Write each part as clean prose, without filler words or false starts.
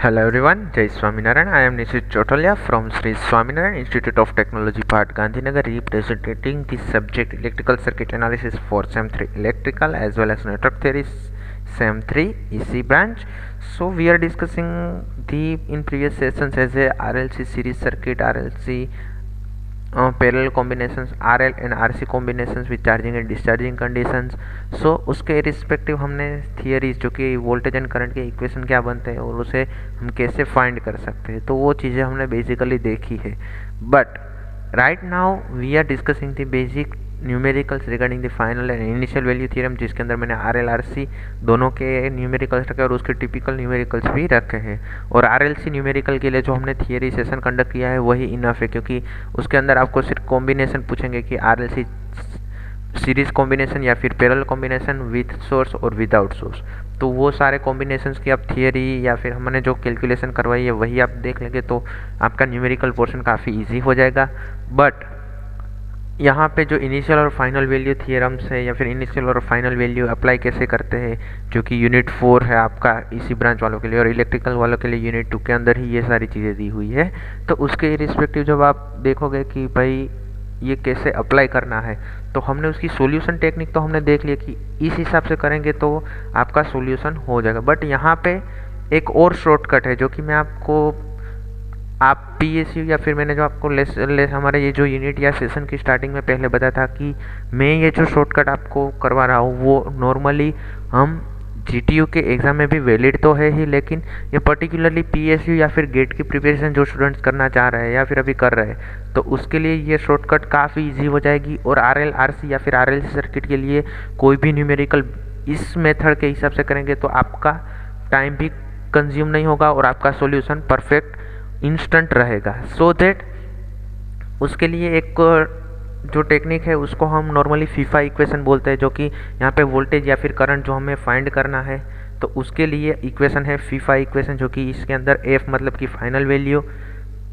Hello everyone, Jai Swaminarayan. I am Nishit Chotalia from Sri Swaminarayan Institute of Technology, Part Gandhinagar, representing the subject Electrical Circuit Analysis for SEM 3 Electrical as well as Network Theory SEM 3 EC branch. So we are discussing the in previous sessions as a RLC series circuit, RLC parallel combinations, RL and RC combinations with charging and discharging conditions. सो उसके respective हमने theories जो कि voltage and current के equation क्या बनते हैं और उसे हम कैसे फाइंड कर सकते हैं, तो वो चीज़ें हमने बेसिकली देखी है. But right now we are discussing the basic numericals regarding the final and initial value theorem, जिसके अंदर मैंने आर एल आर सी दोनों के न्यूमेरिकल्स रखे और उसके टिपिकल न्यूमेरिकल्स भी रखे हैं. और आर एल सी न्यूमेरिकल के लिए जो हमने थियरी सेशन कंडक्ट किया है वही इनफ है, क्योंकि उसके अंदर आपको सिर्फ कॉम्बिनेशन पूछेंगे कि R L C series combination या फिर पैरेलल कॉम्बिनेशन विथ सोर्स और विदाउट सोर्स, तो वो सारे कॉम्बिनेशंस की आप थियरी या फिर हमने जो कैलकुलेशन करवाई है वही आप देख लेंगे तो आपका न्यूमेरिकल पोर्शन काफ़ी इजी हो जाएगा. बट यहाँ पे जो इनिशियल और फाइनल वैल्यू थियरम्स है या फिर इनिशियल और फाइनल वैल्यू अप्लाई कैसे करते हैं, जो कि यूनिट 4 है आपका इसी ब्रांच वालों के लिए और इलेक्ट्रिकल वालों के लिए यूनिट 2 के अंदर ही ये सारी चीज़ें दी हुई है. तो उसके रिस्पेक्टिव जब आप देखोगे कि भाई ये कैसे अप्लाई करना है, तो हमने उसकी सॉल्यूशन टेक्निक तो हमने देख लिया कि इस हिसाब से करेंगे तो आपका सॉल्यूशन हो जाएगा. बट यहाँ पे एक और शॉर्टकट है जो कि मैं आपको आप पीएसयू या फिर मैंने जो आपको हमारे ये जो यूनिट या सेशन की स्टार्टिंग में पहले बताया था कि मैं ये जो शॉर्टकट आपको करवा रहा हूँ वो नॉर्मली हम जीटीयू के एग्ज़ाम में भी वैलिड तो है ही, लेकिन ये पर्टिकुलरली पीएसयू या फिर गेट की प्रिपरेशन जो स्टूडेंट्स करना चाह रहे हैं या फिर अभी कर रहे हैं तो उसके लिए ये शॉर्टकट काफ़ी इजी हो जाएगी. और आरएल आरसी या फिर आरएलसी सर्किट के लिए कोई भी न्यूमेरिकल इस मेथड के हिसाब से करेंगे तो आपका टाइम भी कंज्यूम नहीं होगा और आपका सॉल्यूशन परफेक्ट इंस्टेंट रहेगा. सो दैट उसके लिए एक जो टेक्निक है उसको हम नॉर्मली फीफा इक्वेशन बोलते हैं, जो कि यहाँ पे वोल्टेज या फिर करंट जो हमें फाइंड करना है तो उसके लिए इक्वेशन है फीफा इक्वेशन, जो कि इसके अंदर एफ मतलब कि फाइनल वैल्यू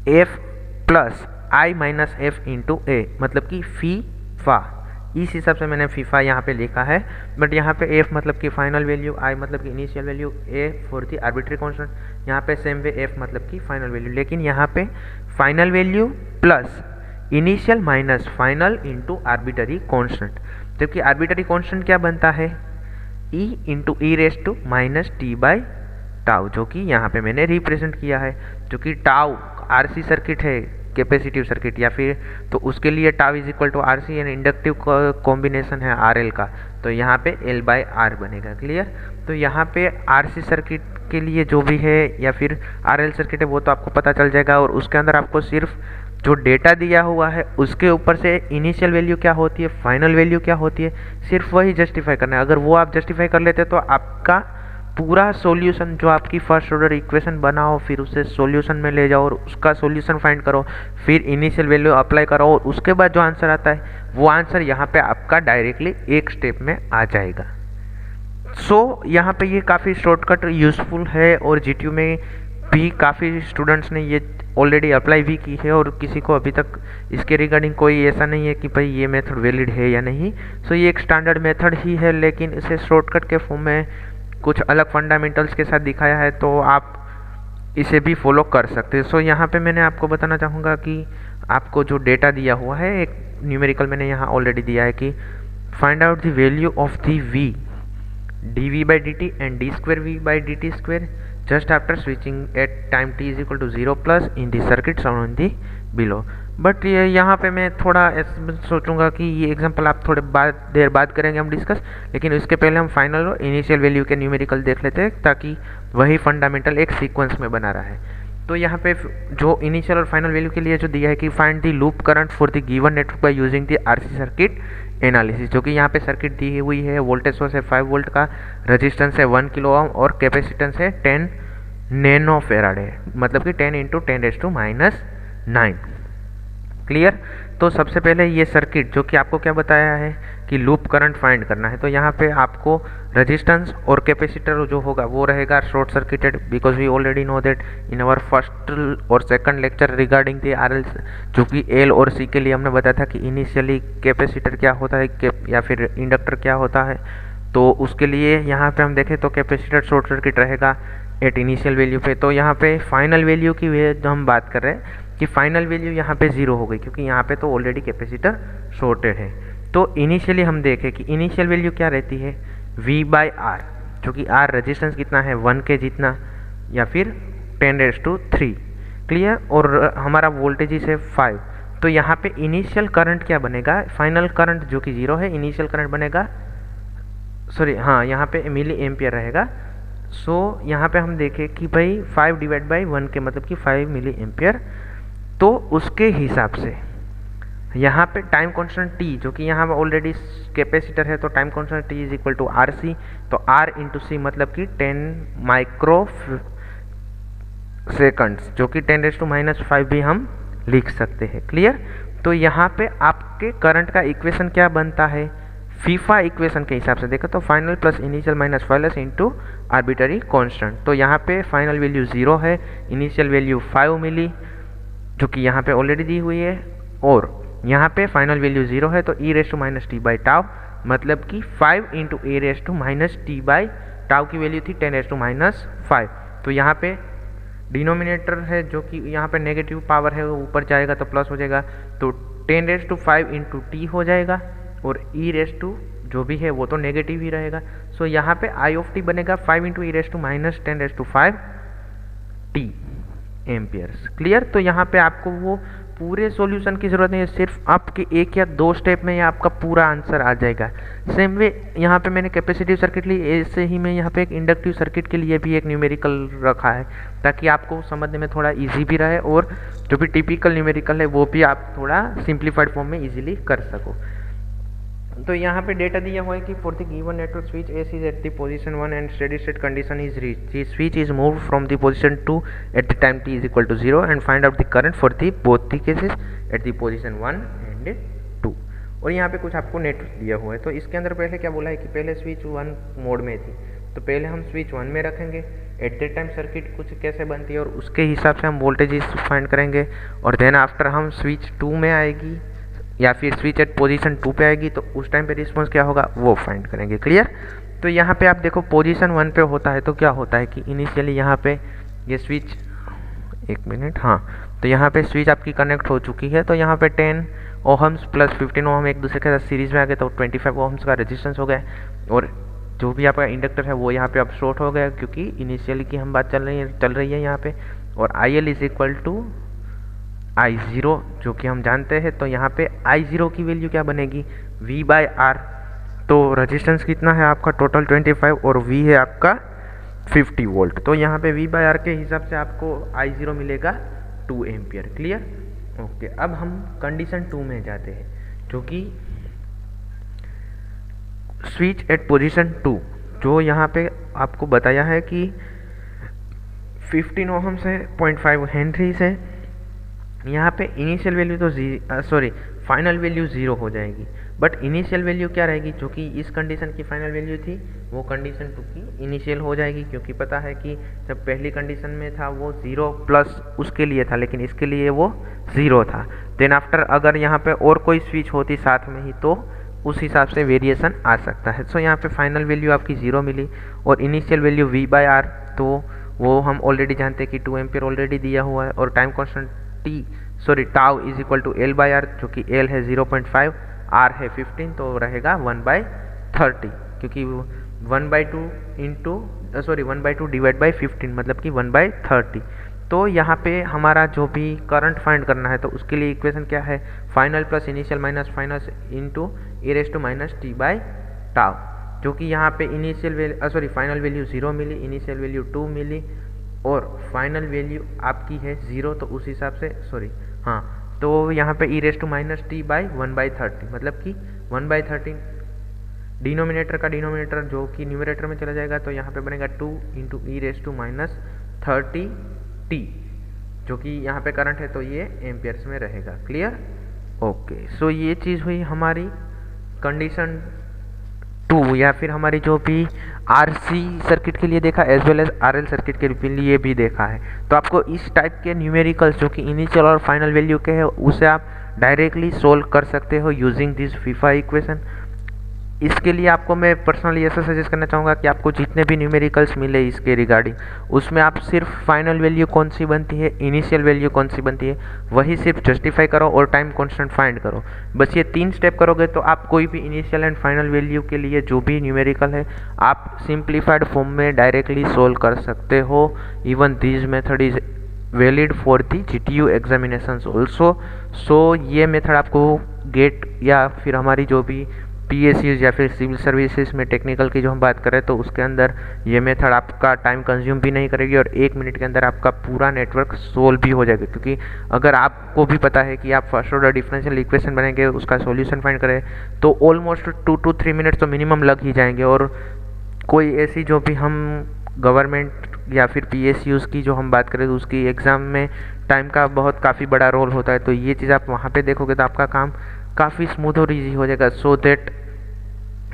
एफ प्लस आई माइनस एफ इंटू ए मतलब कि फीफा, इस हिसाब से मैंने फीफा यहाँ पे लिखा है. बट यहाँ पे एफ मतलब कि फाइनल वैल्यू, आई मतलब कि initial value, A for the arbitrary constant, यहाँ पे सेम वे एफ मतलब कि फाइनल वैल्यू, लेकिन यहाँ पे final value plus initial minus final into arbitrary constant, जबकि आर्बिट्री कांस्टेंट क्या बनता है e into e raise to minus t by tau, जो कि यहाँ पे मैंने रिप्रेजेंट किया है, जो कि टाउ आरसी सर्किट है कैपेसिटिव सर्किट या फिर तो उसके लिए tau is equal to R C and inductive combination है आर एल का, तो यहाँ पे एल बाई आर बनेगा. क्लियर. तो यहाँ पे आर सी सर्किट के लिए जो भी है या फिर आर एल सर्किट है वो तो आपको पता चल जाएगा और उसके अंदर आपको सिर्फ जो डेटा दिया हुआ है उसके ऊपर से इनिशियल वैल्यू क्या होती है, फाइनल वैल्यू क्या होती है, सिर्फ वही जस्टिफाई करना है. अगर वो आप जस्टिफाई कर लेते तो आपका पूरा सॉल्यूशन जो आपकी फर्स्ट ऑर्डर इक्वेशन बनाओ फिर उसे सॉल्यूशन में ले जाओ और उसका सॉल्यूशन फाइंड करो, फिर इनिशियल वैल्यू अप्लाई करो और उसके बाद जो आंसर आता है वो आंसर यहाँ पे आपका डायरेक्टली एक स्टेप में आ जाएगा. सो यहाँ पे ये काफ़ी शॉर्टकट यूज़फुल है और जीटीयू में भी काफ़ी स्टूडेंट्स ने ये ऑलरेडी अप्लाई भी की है और किसी को अभी तक इसके रिगार्डिंग कोई ऐसा नहीं है कि भाई ये मेथड वैलिड है या नहीं. सो ये एक स्टैंडर्ड मेथड ही है, लेकिन इसे शॉर्टकट के फॉर्म में कुछ अलग फंडामेंटल्स के साथ दिखाया है तो आप इसे भी फॉलो कर सकते हैं. सो यहाँ पे मैंने आपको बताना चाहूँगा कि आपको जो डेटा दिया हुआ है एक न्यूमेरिकल मैंने यहाँ ऑलरेडी दिया है कि find out the value of the V D V by D T and D square V by D T square just after switching at time t is equal to 0 plus in the circuit shown in the below. But यहाँ पे मैं थोड़ा सोचूंगा कि ये example आप थोड़े देर बाद करेंगे हम डिस्कस, लेकिन इसके पहले हम फाइनल और इनिशियल वैल्यू के न्यूमेरिकल देख लेते हैं ताकि वही फंडामेंटल एक सीक्वेंस में बना रहा है. तो यहाँ पे जो इनिशियल और फाइनल वैल्यू के लिए जो दिया है कि find the loop current for the given network by using the RC circuit analysis, जो कि यहाँ पे सर्किट दी हुई है, वोल्टेज सोर्स है 5 वोल्ट का, रेजिस्टेंस है 1 किलो ओम और कैपेसिटेंस है 10 नैनो फेराड है, मतलब कि 10 इंटू 10⁻⁹. क्लियर. तो सबसे पहले ये सर्किट जो कि आपको क्या बताया है कि लूप करंट फाइंड करना है, तो यहाँ पे आपको रेजिस्टेंस और कैपेसिटर जो होगा वो रहेगा short circuited, because we already know that in our first और second lecture regarding the RL, जो कि एल और सी के लिए हमने बताया था कि इनिशियली कैपेसिटर क्या होता है या फिर इंडक्टर क्या होता है. तो उसके लिए यहाँ पे हम देखें तो कैपेसिटर शॉर्ट सर्किट रहेगा, एट इनिशियल वैल्यू पे। तो यहाँ पे फाइनल वैल्यू की जो हम बात कर रहे हैं कि फाइनल वैल्यू यहाँ पे 0 हो गई, क्योंकि यहाँ पे तो ऑलरेडी कैपेसिटर शॉर्टेड है। तो इनिशियली हम देखें कि इनिशियल वैल्यू क्या रहती है, V/R, जो कि R रेजिस्टेंस कितना है 1 के जितना या फिर 10⁻³ क्लियर, और हमारा वोल्टेज है 5। तो यहाँ पे इनिशियल करंट क्या बनेगा, फाइनल करंट जो कि 0 है, इनिशियल करंट बनेगा, सॉरी हाँ, यहाँ पे मिली एम्पियर रहेगा। सो यहाँ पे हम देखें कि भाई 5/1 के मतलब कि 5 मिली एम्पियर। तो उसके हिसाब से यहाँ पे टाइम कांस्टेंट t, जो कि यहाँ ऑलरेडी कैपेसिटर है, तो time constant t is equal to RC। तो R इंटू C मतलब कि 10 माइक्रो सेकंड्स, जो कि 10⁻⁻5 भी हम लिख सकते हैं। क्लियर। तो यहाँ पे आपके करंट का इक्वेशन क्या बनता है, फीफा इक्वेशन के हिसाब से देखो तो final plus initial minus final into arbitrary constant. तो यहाँ पे फाइनल वैल्यू 0 है, इनिशियल वैल्यू 5 मिली, जो कि यहाँ पे ऑलरेडी दी हुई है, और यहाँ पे फाइनल वैल्यू 0 है। तो e⁻t/τ मतलब कि 5 इंटू e⁻t/τ की वैल्यू थी 10⁻⁻5। तो यहाँ पे डिनोमिनेटर है जो कि यहाँ पे नेगेटिव पावर है, वो ऊपर जाएगा तो प्लस हो जाएगा, तो 10⁻5 इंटू t हो जाएगा, और जो भी है वो तो नेगेटिव ही रहेगा। सो यहाँ पे I बनेगा 5 into e⁻10⁵ t amperes. Clear. तो यहाँ पे आपको वो पूरे सॉल्यूशन की ज़रूरत नहीं है, सिर्फ आपके 1 या 2 स्टेप में आपका पूरा आंसर आ जाएगा। सेम वे यहाँ पे मैंने कैपेसिटिव सर्किट ली, ऐसे ही मैं यहाँ पे एक इंडक्टिव सर्किट के लिए भी एक न्यूमेरिकल रखा है, ताकि आपको समझने में थोड़ा इजी भी रहे, और जो भी टिपिकल न्यूमेरिकल है वो भी आप थोड़ा सिंप्लीफाइड फॉर्म में इजीली कर सको। तो यहाँ पे डेटा दिया हुआ है कि for the given network switch S is at the position 1 and steady state condition is reach, the switch is moved from the position 2 at the time t is equal to 0 and find out the current for the both the cases at the position 1 and 2। और यहाँ पे कुछ आपको network दिया हुआ है। तो इसके अंदर पहले क्या बोला है कि पहले स्विच 1 मोड में थी, तो पहले हम स्विच 1 में रखेंगे, एट द टाइम सर्किट कुछ कैसे बनती है और उसके हिसाब से हम वोल्टेज फाइंड करेंगे, और देन आफ्टर हम स्विच 2 में आएगी या फिर स्विच एट पोजीशन 2 पे आएगी, तो उस टाइम पे रिस्पॉन्स क्या होगा वो फाइंड करेंगे। क्लियर। तो यहाँ पे आप देखो पोजीशन 1 पे होता है, तो क्या होता है कि इनिशियली यहाँ पे ये स्विच, एक मिनट, हाँ, तो यहाँ पे स्विच आपकी कनेक्ट हो चुकी है। तो यहाँ पे 10 ओहम्स प्लस 15 ओहम एक दूसरे के साथ सीरीज में आ गए, तो 25 ओहम्स का रेजिस्टेंस हो गया, और जो भी आपका इंडक्टर है वो यहाँ पे अब शॉर्ट हो गया, क्योंकि इनिशियली की हम बात चल रही है यहाँ पे। और IL is equal to I0 जो कि हम जानते हैं। तो यहाँ पे I0 की वैल्यू क्या बनेगी, V/R। तो रेजिस्टेंस कितना है आपका टोटल 25, और V है आपका 50 वोल्ट। तो यहाँ पे V/R के हिसाब से आपको I0 मिलेगा 2 एम्पियर। क्लियर। ओके, अब हम कंडीशन 2 में जाते हैं, जो कि स्विच एट पोजीशन 2, जो यहाँ पे आपको बताया है कि 15 ओहम से 0.5 हेनरी से यहाँ पे इनिशियल वैल्यू तो फाइनल वैल्यू 0 हो जाएगी, बट इनिशियल वैल्यू क्या रहेगी, जो कि इस कंडीशन की फाइनल वैल्यू थी वो कंडीशन 2 की इनिशियल हो जाएगी, क्योंकि पता है कि जब पहली कंडीशन में था वो 0 प्लस उसके लिए था, लेकिन इसके लिए वो 0 था। देन आफ्टर अगर यहाँ पे और कोई स्विच होती साथ में ही, तो उस हिसाब से वेरिएशन आ सकता है। सो यहाँ पे फाइनल वैल्यू आपकी 0 मिली, और इनिशियल वैल्यू V/R, तो वो हम ऑलरेडी जानते हैं कि 2 एम्पियर ऑलरेडी दिया हुआ है, और time constant tau is equal to L/R, जो कि L है 0.5, R है 15, तो रहेगा 1/30, क्योंकि 1/2 डिवाइड बाई 15 मतलब कि 1/30। तो यहाँ पे हमारा जो भी करंट फाइंड करना है, तो उसके लिए इक्वेशन क्या है, final plus initial minus final into e⁻t/τ, जो कि यहाँ पे फाइनल वैल्यू 0 मिली, इनिशियल वैल्यू 2 मिली, और फाइनल वैल्यू आपकी है 0, तो उस हिसाब से तो यहाँ पे e⁻t/1/30 मतलब कि 1/30 डिनोमिनेटर का डिनोमिनेटर जो कि न्यूमरेटर में चला जाएगा, तो यहाँ पे बनेगा 2 इंटू e⁻30t, जो कि यहाँ पे करंट है, तो ये एम्पियर्स में रहेगा। क्लियर। ओके, सो ये चीज़ हुई हमारी कंडीशन 2, या फिर हमारी जो भी RC सर्किट के लिए देखा as well as RL circuit के लिए भी देखा है। तो आपको इस टाइप के न्यूमेरिकल्स जो कि इनिशियल और फाइनल वैल्यू के हैं, उसे आप डायरेक्टली सोल्व कर सकते हो यूजिंग दिस फीफा इक्वेशन। इसके लिए आपको मैं पर्सनली ऐसा सजेस्ट करना चाहूँगा कि आपको जितने भी न्यूमेरिकल्स मिले इसके रिगार्डिंग, उसमें आप सिर्फ फाइनल वैल्यू कौन सी बनती है, इनिशियल वैल्यू कौन सी बनती है, वही सिर्फ जस्टिफाई करो और टाइम कांस्टेंट फाइंड करो। बस ये 3 स्टेप करोगे तो आप कोई भी इनिशियल एंड फाइनल वैल्यू के लिए जो भी न्यूमेरिकल है आप सिंप्लीफाइड फॉर्म में डायरेक्टली सोल्व कर सकते हो। Even this method is valid for the GTU examinations also. So ये मेथड आपको गेट या फिर हमारी जो भी PSUs या फिर सिविल सर्विसेज में टेक्निकल की जो हम बात करें तो उसके अंदर ये मेथड आपका टाइम कंज्यूम भी नहीं करेगी और 1 मिनट के अंदर आपका पूरा नेटवर्क सोल्व भी हो जाएगा। क्योंकि अगर आपको भी पता है कि आप फर्स्ट ऑर्डर डिफरेंशियल इक्वेशन बनाएंगे, उसका सॉल्यूशन फाइंड करें तो ऑलमोस्ट 2 to 3 मिनट्स तो मिनिमम लग ही जाएंगे। और कोई ऐसी जो भी हम गवर्नमेंट या फिर PSUs की जो हम बात करें तो उसकी एग्ज़ाम में टाइम का काफ़ी बड़ा रोल होता है। तो ये चीज़ आप वहाँ पे देखोगे तो आपका काम काफ़ी स्मूथ और ईजी हो जाएगा। सो दैट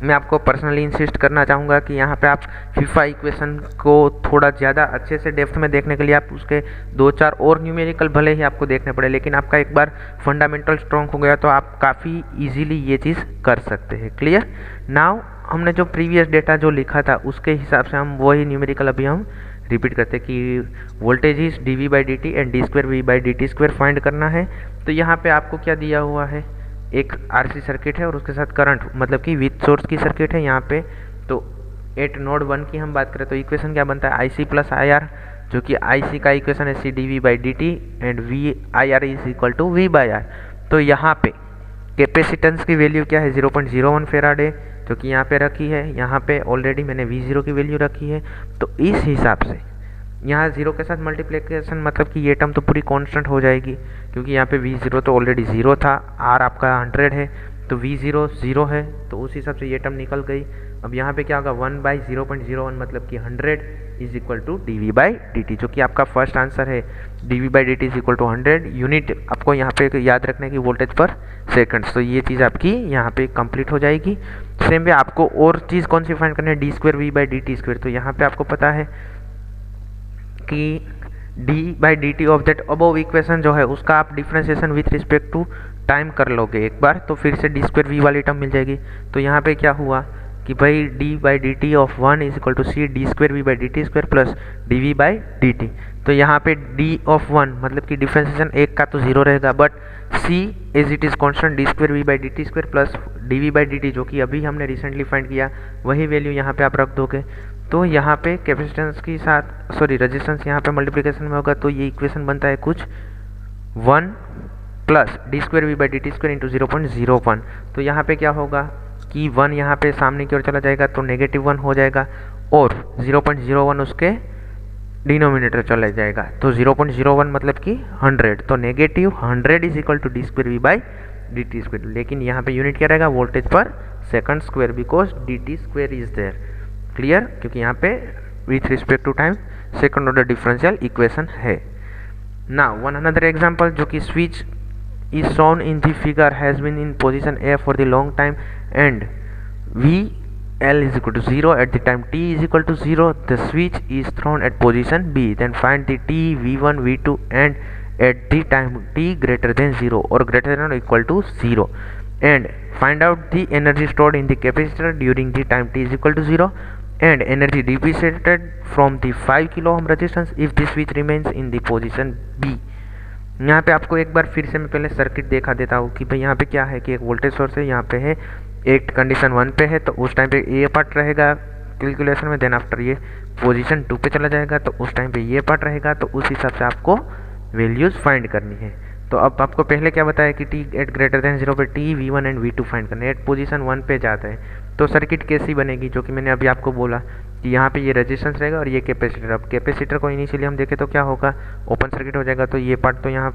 मैं आपको पर्सनली इंसिस्ट करना चाहूँगा कि यहाँ पे आप फीफा इक्वेशन को थोड़ा ज़्यादा अच्छे से डेप्थ में देखने के लिए आप उसके 2-4 और न्यूमेरिकल भले ही आपको देखने पड़े, लेकिन आपका एक बार फंडामेंटल स्ट्रॉन्ग हो गया तो आप काफ़ी इजीली ये चीज़ कर सकते हैं। क्लियर। नाउ हमने जो प्रीवियस डेटा जो लिखा था उसके हिसाब से हम वही न्यूमेरिकल अभी हम रिपीट करते हैं कि voltage is dV/dt and d2V/dt² find करना है। तो यहाँ पे आपको क्या दिया हुआ है, एक RC सर्किट है और उसके साथ करंट मतलब कि विथ सोर्स की सर्किट है यहाँ पे। तो एट नोड 1 की हम बात करें तो इक्वेशन क्या बनता है, IC + IR, जो कि IC का इक्वेशन है C dV/dt and IR is equal to V/R। तो यहाँ पे कैपेसिटेंस की वैल्यू क्या है 0.01 फेराडे जो कि यहाँ पे रखी है। यहाँ पे ऑलरेडी मैंने V0 की वैल्यू रखी है। तो इस हिसाब से यहाँ 0 के साथ मल्टीप्लिकेशन मतलब कि ये टर्म तो पूरी कांस्टेंट हो जाएगी, क्योंकि यहाँ पे V0 तो ऑलरेडी 0 था, R आपका 100 है तो V0 0 है, तो उस हिसाब से ये टर्म निकल गई। अब यहाँ पे क्या होगा 1/0.01 मतलब कि 100 इज इक्वल टू dV/dt, जो कि आपका फर्स्ट आंसर है। dV/dt is equal to 100 unit आपको यहाँ पे याद रखने की वोल्टेज पर सेकंड्स। तो ये चीज़ आपकी यहाँ पे कंप्लीट हो जाएगी। सेम वे आपको और चीज़ कौन सी फाइंड करनी है, d2V/dt²। तो यहाँ पे आपको पता है कि d/dt of that above equation जो है उसका आप differentiation with respect to time कर लोगे एक बार, तो फिर से d2V वाली टर्म मिल जाएगी। तो यहाँ पे क्या हुआ कि भाई d/dt of 1 is equal to C d2V/dt² plus dV/dt। तो यहाँ पे d ऑफ 1 मतलब कि डिफ्रेंशिएशन एक का तो 0 रहेगा, but C as it is constant d2V/dt² plus dV/dt जो कि अभी हमने रिसेंटली फाइंड किया वही वैल्यू यहाँ पे आप रख दोगे। तो यहाँ पे कैपेसिटेंस के साथ रेजिस्टेंस यहाँ पे मल्टीप्लिकेशन में होगा तो ये इक्वेशन बनता है कुछ 1 प्लस d2V/dt² इंटू 0.01। तो यहाँ पे क्या होगा कि 1 यहाँ पे सामने की ओर चला जाएगा तो -1 हो जाएगा और 0.01 उसके डिनोमिनेटर चला जाएगा। तो 0.01 मतलब कि 100, तो -100 इज इक्वल टू d2V/dt²। लेकिन यहाँ पे यूनिट क्या रहेगा, वोल्टेज पर second square, because dt² is there. Clear, क्योंकि यहाँ पे with respect to time second order differential equation है। नाउ वन अनदर एग्जांपल, जो कि switch is shown in the figure has been in position A for the long time and VL is equal to 0 at the time t is equal to 0 the switch is thrown at position B, then find the t, V1, V2 and at the time t greater than 0 or greater than or equal to 0 and find out the energy stored in the capacitor during the time t is equal to 0 and energy dissipated from the 5 kilo ohm resistance if the switch remains in the position B। यहाँ पे आपको एक बार फिर से मैं पहले circuit देखा देता हूँ कि भाई यहाँ पे क्या है कि एक वोल्टेज सोर्स है, यहाँ पे है एक कंडीशन 1 पे है, तो उस टाइम पे ये पार्ट रहेगा कैलकुलेशन में, देन आफ्टर ये पोजीशन 2 पे चला जाएगा तो उस टाइम पे ये पार्ट रहेगा। तो उस हिसाब से आपको वैल्यूज़ फाइंड करनी है। तो अब आपको पहले क्या बताया कि t एट ग्रेटर देन 0 पे t, V1 and V2 find करना है। एट पोजीशन 1 पे जाता है तो सर्किट कैसी बनेगी, जो कि मैंने अभी आपको बोला कि यहाँ पे ये रेजिस्टेंस रहेगा और ये कैपेसिटर। अब कैपेसिटर को इनिशियली हम देखें तो क्या होगा, ओपन सर्किट हो जाएगा तो ये पार्ट तो यहाँ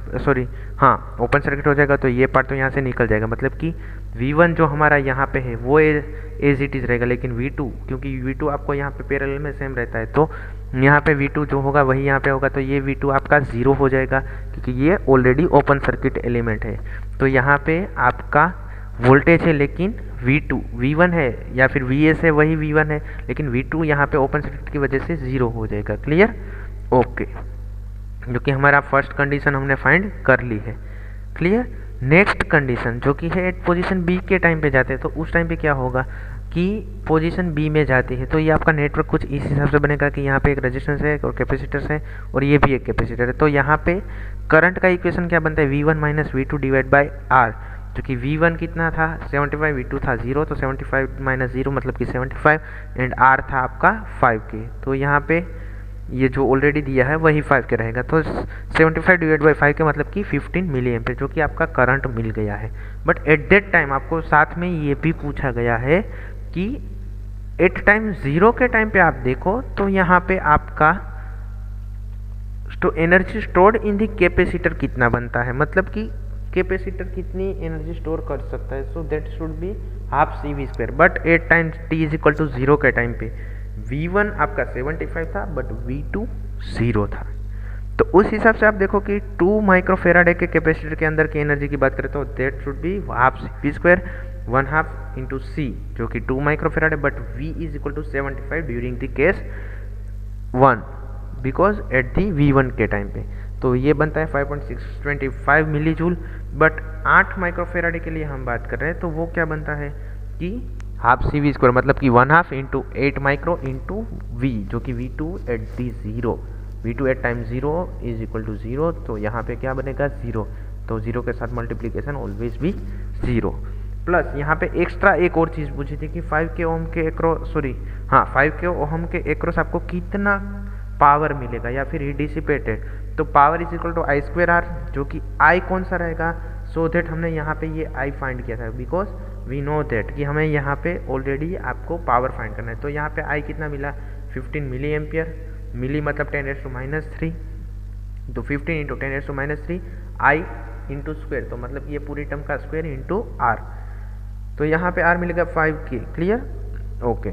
ओपन सर्किट हो जाएगा तो ये पार्ट तो यहाँ से निकल जाएगा, मतलब कि V1 जो हमारा यहाँ पे है वो एज इट इज़ रहेगा, लेकिन V2 क्योंकि V2 आपको यहाँ पे पैरेलल में सेम रहता है तो यहाँ पे V2 जो होगा वही यहाँ पे होगा, तो ये V2 आपका 0 हो जाएगा क्योंकि ये ऑलरेडी ओपन सर्किट एलिमेंट है। तो यहाँ पे आपका वोल्टेज है लेकिन V1 है या फिर VS है वही V1 है, लेकिन V2 यहाँ पे ओपन सर्किट की वजह से 0 हो जाएगा। क्लियर, ओके, जो कि हमारा फर्स्ट कंडीशन हमने फाइंड कर ली है। क्लियर, नेक्स्ट कंडीशन जो कि है एट पोजीशन B के टाइम पे जाते हैं तो उस टाइम पे क्या होगा, की पोजीशन बी में जाती है। तो ये आपका नेटवर्क कुछ इस हिसाब से बनेगा कि यहाँ पे एक रेजिस्टेंस है और कैपेसिटर्स है और ये भी एक कैपेसिटर है। तो यहाँ पे करंट का इक्वेशन क्या बनता है, V1 minus V2 divide by R, जो कि V1 कितना था 75, V2 था 0, तो 75 माइनस 0 मतलब कि 75 एंड R था आपका 5K। तो यहाँ पे ये जो ऑलरेडी दिया है वही 5K रहेगा। तो 75 डिवाइड बाई 5K मतलब कि 15 मिली एम्पियर जो कि आपका करंट मिल गया है। बट एट दैट टाइम आपको साथ में ये भी पूछा गया है कि एट टाइम 0 के टाइम पे आप देखो तो यहाँ पे आपका energy stored in the capacitor कितना बनता है, मतलब कि कैपेसिटर कितनी एनर्जी स्टोर कर सकता है। So that should be half CV²। But at time t is equal to 0 के टाइम पे V1 आपका 75 था बट V2 0 था। तो उस हिसाब से आप देखो कि 2 माइक्रोफेराडे के कैपेसिटर के अंदर की एनर्जी की बात करें तो that should be half CV², 1/2 into C जो कि 2 microfarad, but V is equal to 75 during the case 1 because at the V1 के टाइम पे। तो ये बनता है 5.625 मिली जूल। बट 8 माइक्रोफेराडे के लिए हम बात कर रहे हैं तो वो क्या बनता है कि हाफ CV² मतलब कि 1/2 इंटू 8 माइक्रो इंटू V जो कि V2 at the 0, V2 at time 0 is equal to 0। तो यहाँ पे क्या बनेगा 0, तो 0 के साथ मल्टीप्लीकेशन ऑलवेज भी 0। प्लस यहाँ पे एक्स्ट्रा एक और चीज़ पूछी थी कि 5K ओम के एक्रॉस 5K ओम के एक्रॉस आपको कितना पावर मिलेगा या फिर ही डिसिपेटेड। तो power is equal to I²R जो कि I कौन सा रहेगा, सो दैट हमने यहाँ पे ये I फाइंड किया था बिकॉज वी नो दैट कि हमें यहाँ पे ऑलरेडी आपको पावर फाइंड करना है। तो यहाँ पे I कितना मिला 15 मिली एम्पियर, मिली मतलब 10⁻³ तो 15 इंटू 10⁻³ I इंटू स्क्वेयर, तो मतलब ये पूरी टर्म का स्क्वेयर इंटू R। तो यहाँ पे R मिलेगा 5K, क्लियर, ओके।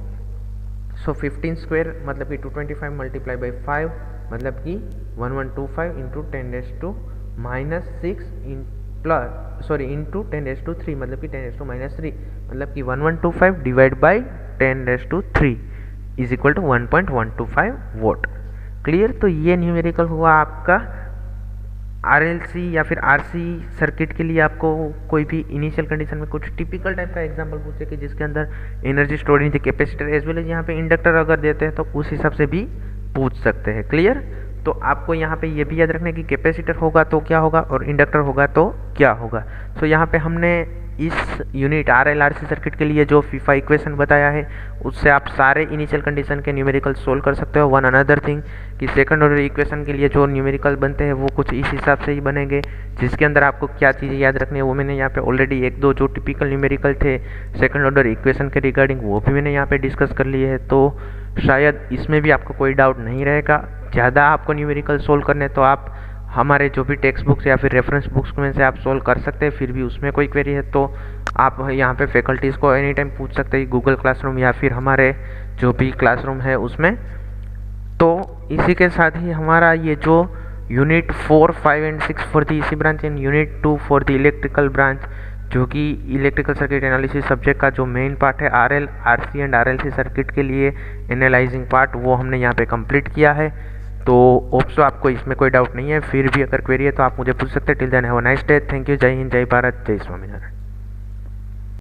सो 15² मतलब कि 225 मल्टीप्लाई बाई 5 मतलब कि 1125 इंटू 10⁻⁻6 इंटू 10⁻³ मतलब कि 10⁻³ मतलब कि 1125 divide by 10⁻³ is equal to 1.125 volt, clear. तो ये न्यूमेरिकल हुआ आपका RLC या फिर RC सर्किट के लिए। आपको कोई भी इनिशियल कंडीशन में कुछ टिपिकल टाइप का एग्जांपल पूछे कि जिसके अंदर energy store in the capacitor as well as यहाँ पे इंडक्टर अगर देते हैं तो उस हिसाब से भी पूछ सकते हैं, क्लियर। तो आपको यहाँ पे ये भी याद रखना है कि कैपेसिटर होगा तो क्या होगा और इंडक्टर होगा तो क्या होगा। सो यहाँ पे हमने इस यूनिट RLRC सर्किट के लिए जो फीफा इक्वेशन बताया है उससे आप सारे इनिशियल कंडीशन के न्यूमेरिकल सोल्व कर सकते हो। वन अनदर थिंग कि सेकंड ऑर्डर इक्वेशन के लिए जो न्यूमेरिकल बनते हैं वो कुछ इस हिसाब से ही बनेंगे, जिसके अंदर आपको क्या चीज़ें याद रखनी है वो मैंने यहाँ पे ऑलरेडी एक दो जो टिपिकल न्यूमेरिकल थे सेकंड ऑर्डर इक्वेशन के रिगार्डिंग वो भी मैंने यहाँ पे डिस्कस कर लिए है। तो शायद इसमें भी आपको कोई डाउट नहीं रहेगा। ज़्यादा आपको न्यूमेरिकल सोल्व करने तो आप हमारे जो भी टेक्स्ट बुक्स या फिर रेफरेंस बुक्स में से आप सोल्व कर सकते हैं। फिर भी उसमें कोई क्वेरी है तो आप यहाँ पे फैकल्टीज़ को एनी टाइम पूछ सकते हैं, गूगल क्लासरूम या फिर हमारे जो भी क्लासरूम है उसमें। तो इसी के साथ ही हमारा ये जो यूनिट 4, 5 एंड 6 फॉर दी इसी branch and unit 2 for the electrical branch जो कि इलेक्ट्रिकल सर्किट एनालिसिस सब्जेक्ट का जो मेन पार्ट है RL, RC and RLC circuit के लिए एनालाइजिंग पार्ट, वो हमने यहाँ पे कंप्लीट किया है। तो होप्स आपको इसमें कोई डाउट नहीं है। फिर भी अगर क्वेरी है तो आप मुझे पूछ सकते हैं। Till then have a nice day, thank you, जय हिंद, जय भारत, जय स्वामीनारायण।